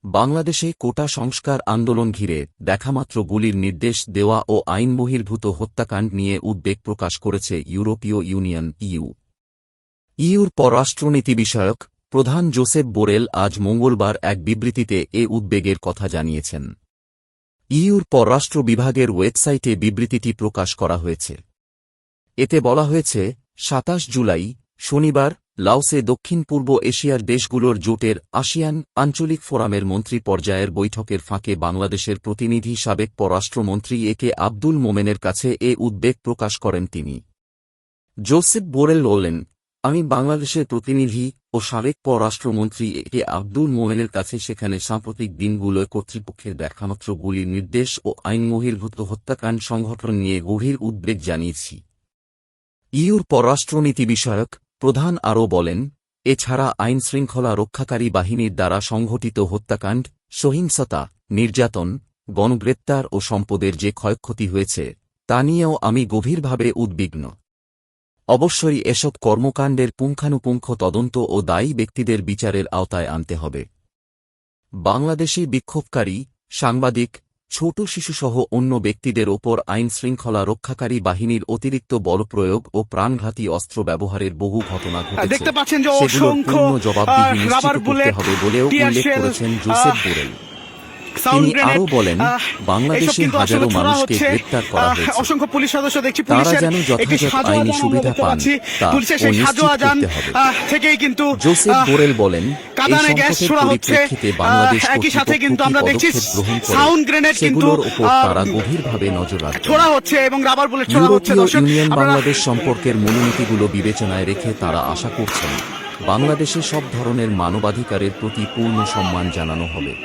বাংলাদেশে কোটা সংস্কার আন্দোলন ঘিরে দেখামাত্র গুলির নির্দেশ দেওয়া ও আইন বহির্ভূত হত্যাকাণ্ড নিয়ে উদ্বেগ প্রকাশ করেছে ইউরোপীয় ইউনিয়ন ইইউ। ইইউর পররাষ্ট্রনীতি বিষয়ক প্রধান জোসেপ বোরেল আজ মঙ্গলবার এক বিবৃতিতে এ উদ্বেগের কথা জানিয়েছেন। ইইউর পররাষ্ট্র বিভাগের ওয়েবসাইটে বিবৃতিটি প্রকাশ করা হয়েছে। এতে বলা হয়েছে, ২৭ জুলাই শনিবার লাওসে দক্ষিণ পূর্ব এশিয়ার দেশগুলোর জোটের আসিয়ান আঞ্চলিক ফোরামের মন্ত্রী পর্যায়ের বৈঠকের ফাঁকে বাংলাদেশের প্রতিনিধি সাবেক পররাষ্ট্রমন্ত্রী একে আব্দুল মোমেনের কাছে এ উদ্বেগ প্রকাশ করেন তিনি। জোসেপ বোরেল বলেন, আমি বাংলাদেশের প্রতিনিধি ও সাবেক পররাষ্ট্রমন্ত্রী একে আব্দুল মোমেনের কাছে সেখানে সাম্প্রতিক দিনগুলোয় কর্তৃপক্ষের দেখামাত্র গুলির নির্দেশ ও আইন বহির্ভূত হত্যাকাণ্ড সংঘটন নিয়ে গভীর উদ্বেগ জানিয়েছি। ইইউর পররাষ্ট্রনীতি বিষয়ক প্রধান আরও বলেন, এছাড়া আইনশৃঙ্খলা রক্ষাকারী বাহিনীর দ্বারা সংঘটিত হত্যাকাণ্ড, সহিংসতা, নির্যাতন, গণগ্রেপ্তার ও সম্পদের যে ক্ষয়ক্ষতি হয়েছে তা নিয়েও আমি গভীরভাবে উদ্বিগ্ন। অবশ্যই এসব কর্মকাণ্ডের পুঙ্খানুপুঙ্খ তদন্ত ও দায়ী ব্যক্তিদের বিচারের আওতায় আনতে হবে। বাংলাদেশি বিক্ষোভকারী, সাংবাদিক, ছোট শিশুসহ অন্য ব্যক্তিদের ওপর আইনশৃঙ্খলা রক্ষাকারী বাহিনীর অতিরিক্ত বলপ্রয়োগ ও প্রাণঘাতী অস্ত্র ব্যবহারের বহু ঘটনা ঘটেছে, সেগুলোর পূর্ণ জবাবদিহি নিশ্চিত করতে হবে বলেও উল্লেখ করেছেন জোসেপ বোরেল। তিনি আরও বলেন, বাংলাদেশে হাজারো মানুষকে গ্রেপ্তার করা হয়েছে, তারা যেন যথাযথ আইনি সুবিধা পান তা নিশ্চিত করতে হবে। জোসেপ বোরেল বলেন, এই সংকটের পরিপ্রেক্ষিতে বাংলাদেশ কর্তৃপক্ষ কি পদক্ষেপ গ্রহণ করে সেগুলোর ওপর তারা গভীরভাবে নজর রাখবেন। ইউরোপীয় ইউনিয়ন বাংলাদেশ সম্পর্কের মূলনীতিগুলো বিবেচনায় রেখে তারা আশা করছেন, বাংলাদেশে সব ধরনের মানবাধিকারের প্রতি পূর্ণ সম্মান জানানো হবে।